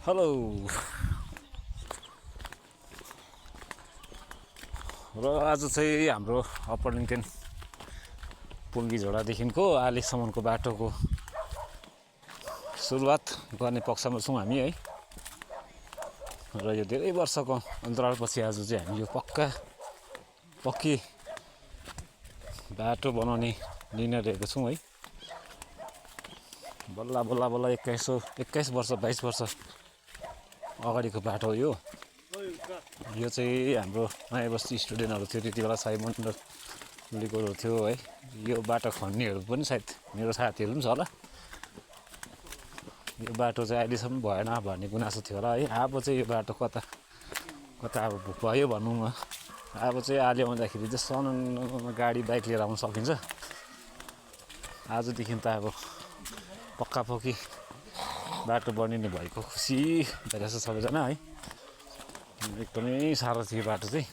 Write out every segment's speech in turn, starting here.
Hello र आज चाहिँ हाम्रो अप्पर लिङ्कन पुङ्गी झोडादेखिको आलेसम्मको बाटोको सुरुवात गर्ने पक्षमा छौँ हामी है। र यो धेरै वर्षको अन्तरालपछि आज चाहिँ हामी यो पक्की बाटो बनाउने निर्णय लिएको छौँ है। बल्ल 21 वर्ष 22 वर्ष अगाडिको बाटो हो यो चाहिँ हाम्रो नयाँ बस्ती स्टुडेन्टहरू थियो त्यति बेला साई मण्डलीकोहरू थियो है। यो बाटो खन्नेहरू पनि सायद मेरो साथीहरू पनि छ होला। यो बाटो चाहिँ अहिलेसम्म भएन भन्ने गुनासो थियो होला है। अब चाहिँ यो बाटो कता अब भयो भनौँ न। अब चाहिँ आले आउँदाखेरि चाहिँ सननमा गाडी बाइक लिएर आउन सकिन्छ। आजदेखि त अब पक्की बाटो बनिने भएको खुसी भइरहेछ सबैजना है। एकदमै साह्रो थियो बाटो चाहिँ।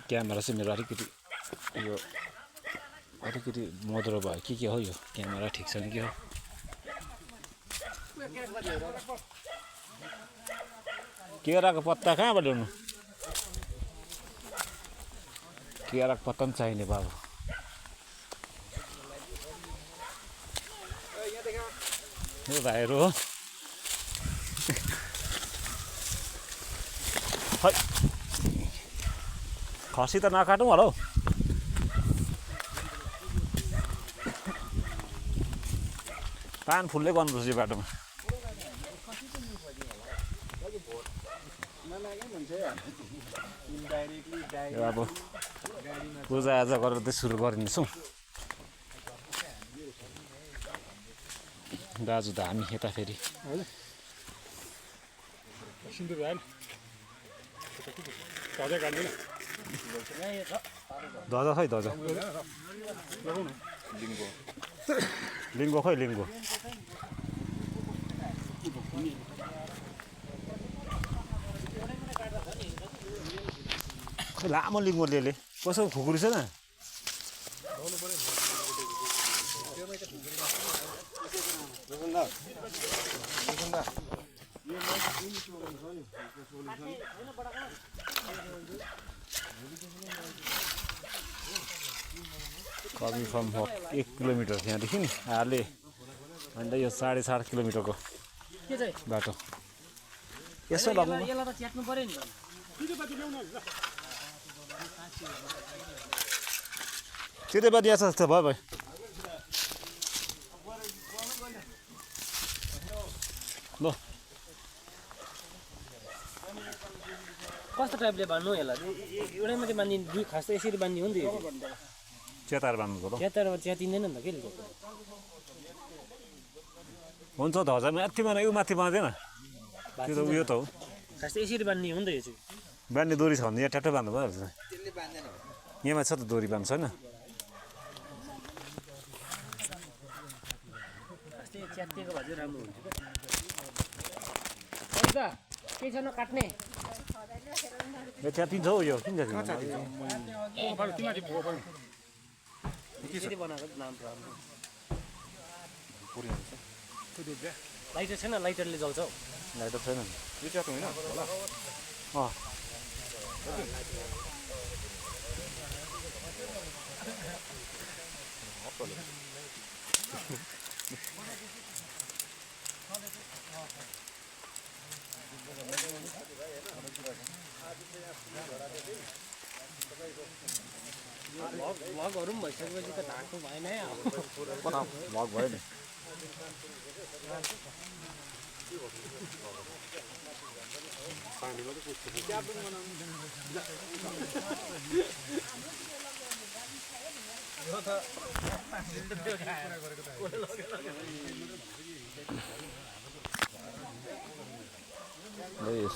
क्यामेरा चाहिँ मेरो अलिकति मधुरो भयो के हो यो क्यामेरा ठिक छैन के हो। केराको पत्ता कहाँबाट ल्याउनु? केराको पत्ता पनि चाहिने बाबु। यो भाइहरू हो खै खसी त नकाटौँ होला हौ। पान फुल्दै गर्नुपर्छ यो बाटोमा। यो अब पूजाआजा गरेर चाहिँ सुरु गरिदिन्छौँ। दाजु त हामी यता फेरि धजा खै धजा लिङ्गो खै लिङ्गो खै लामो लिङ्गो लिएले कसो खुकुरी छैन। कवि फ्रम 1 किलोमिटर यहाँदेखि आले अन्त यो 7.5 किलोमिटरको बाटो। यसो लाग्नु त्यो बाटो यास जस्तो भयो ल कस्तो टाइपले बान्नु यसलाई? एउटै मात्रै बान्दिनु दुई खास त यसरी बान्दिनु हो नि त। चेतार बान्नु पर्यो। च्यातारमा च्यातिँदैन नि त के हुन्छ धजामा यतिमा यो माथि बाँध्दैन त्यो त उयो त हो। खास त यसरी बान्ने हो नि त यो चाहिँ। बान्ने दोरी छ भने यहाँ ट्याक्टै बान्नु भइहाल्छ। यहाँमा छ त दोरी बान्नु छैन। च्यातिएको भए चाहिँ राम्रो हुन्छ क्या। केही छैन काट्ने यो च्यातिन्छ हौ यो किन च्यातिन्छ? बनाएको नाम राम्रो। लाइटर छैन? लाइटरले जल्छ हौ। लाइटर छैन यो च्यातो होइन अँ भगहरू पनि भइसकेपछि त ढाक्नु भएन है। भग भयो नि।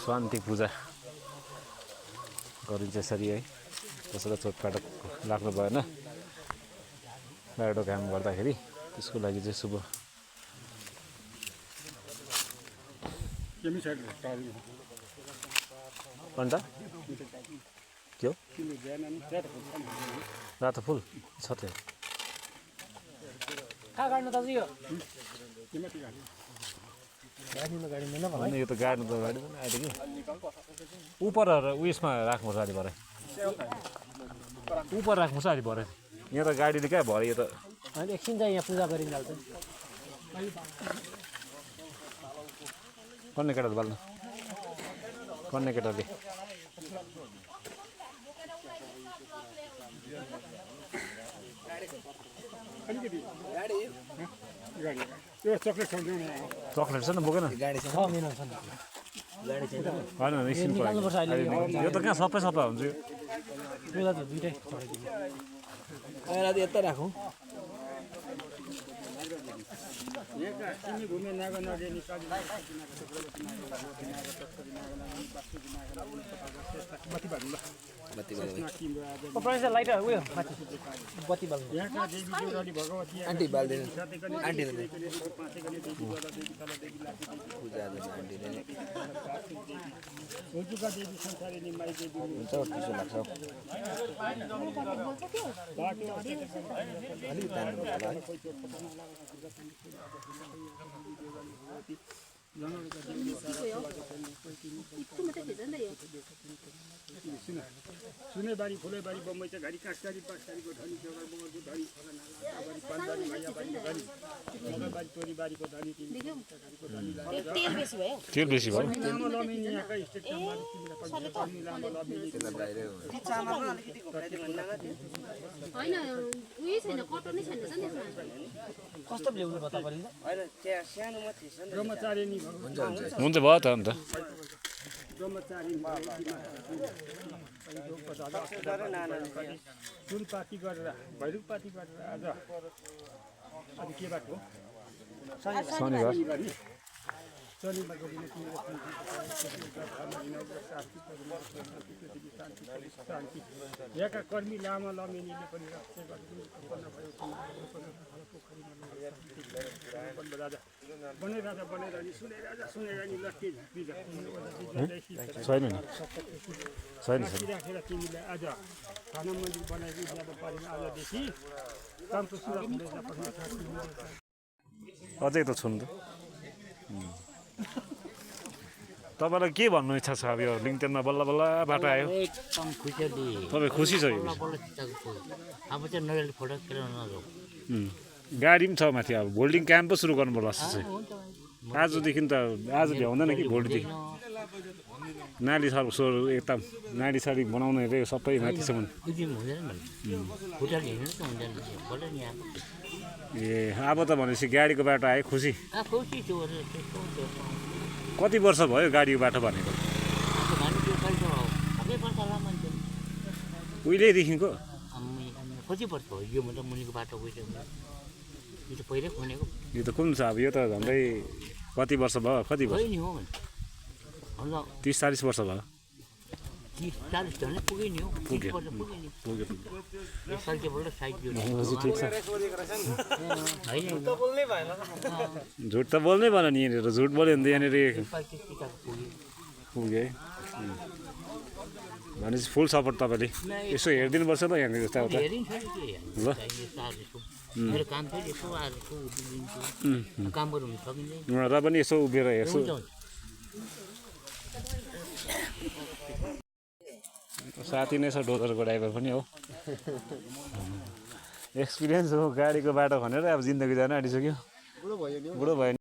शान्ति पूजा गरिन्छ यसरी है। कसैलाई चोटपाट लाग्नु भएन बाटो काम गर्दाखेरि त्यसको लागि चाहिँ शुभ। अन्त के हो रातो फुल छ त्यो कहाँ गाड्नु दाजु यो अनि यो त गाड्नु त गाडिँदैन अहिले कि उपर उयसमा राख्नुपर्छ अलि भरे उपर राख्नुपर्छ अलि भरे यहाँ त गाडीले क्या भरे यो त होइन एकछिन चाहिँ यहाँ पूजा गरिन्छ कन्ने केटाले बाल्नु कन्ने केटाले चक्लेट छ न बोकेन होइन एकछिन यो त कहाँ सबै सफा हुन्छ यो दुइटै यता राखौँ लाइटर उयो माथि बत्ती बाल्नु आन्टी बाल्दैन आन्टी पूजा आन्टीले हुन्छ चिसो लाग्छ अलिक तान्नु होला है सुनेबारी फुलेबारी बम्बईचा घरी कासकारी पासकारी गोठानी केवळ बंगरको धनी फलाना पानबारी मायाबारी घरी मगरबारी तोरीबारीको धनी तिमी तेल बेसी भयो तेल बेसी भयो लामो लमिनी यहाँका स्टेट काममा तिमीलाई पनि लामो लमिनी होइन उयो छैन कटन नै छैन नि त्यसमा कस्तो ल्याउनु भयो तपाईँले होइन त्यहाँ सानोमा थिएछ नि ब्रह्मचारिणी हुन्छ भयो त अन्त ब्रह्मचारिणी सुनपाती गरेर भैरुकपाती गरेर आज अनि के बाटो शनिबार शनिबारको दिन यहाँका कर्मी लामा लमिनीले पनि रक्षा गर्नु राजा बने राजा बने रानी सुने रानी लक्की छैन नि छैन राखेर तिमीलाई आज खाना मन्दिर बनाएको ज्यादा परेन आजदेखि कामको सुरुवात हुँदैछ अझै त छुन् त तपाईँलाई के भन्नु इच्छा छ अब यो लिङ्कटेनमा बल्ल बल्ल बाटो आयो एकदम खुसी तपाईँ खुसी छ यो अब चाहिँ नरेले फोटो खेलाउन नजाऊ गाडी पनि छ माथि अब भोल्डिङ क्याम्प पो सुरु गर्नु पर्ला जस्तो चाहिँ आजदेखि त आज भ्याउँदैन कि भोलिदेखि नाली सर एकदम नाली साडी बनाउने रे सबै माथिसम्म हुँदैन खुट्टा हिँड्नु त हुँदैन फोटो नि ए अब त भनेपछि गाडीको बाटो आयो खुसी खुसी छु कति वर्ष भयो गाडीको बाटो भनेको उहिलेदेखिको कति वर्ष हो यो मतलब मुनिको बाटो गइसक्यो यो त पहिल्यै खनेको यो त कुन छ अब यो त झन्डै कति वर्ष भयो कति भयो नि हो 30-40 वर्ष भयो 30-40 झन् पुग्यो नि हो पुग्यो यसले साइड ठिक छ होइन झुट त बोल्नै भएन नि यहाँनिर झुट बोल्यो भने त यहाँनिर पुगे भनेपछि फुल सपोर्ट तपाईँले यसो हेरिदिनुपर्छ त यहाँनिर यताउता ल मेरो काम थियो यसो आज काम गर्नु सकिँदैन र पनि यसो उभिएर हेर्छु साथी नै छ डोजरको ड्राइभर पनि हो एक्सपिरियन्स हो गाडीको बाटो भनेर अब जिन्दगी जान आँटिसक्यो बुढो भयो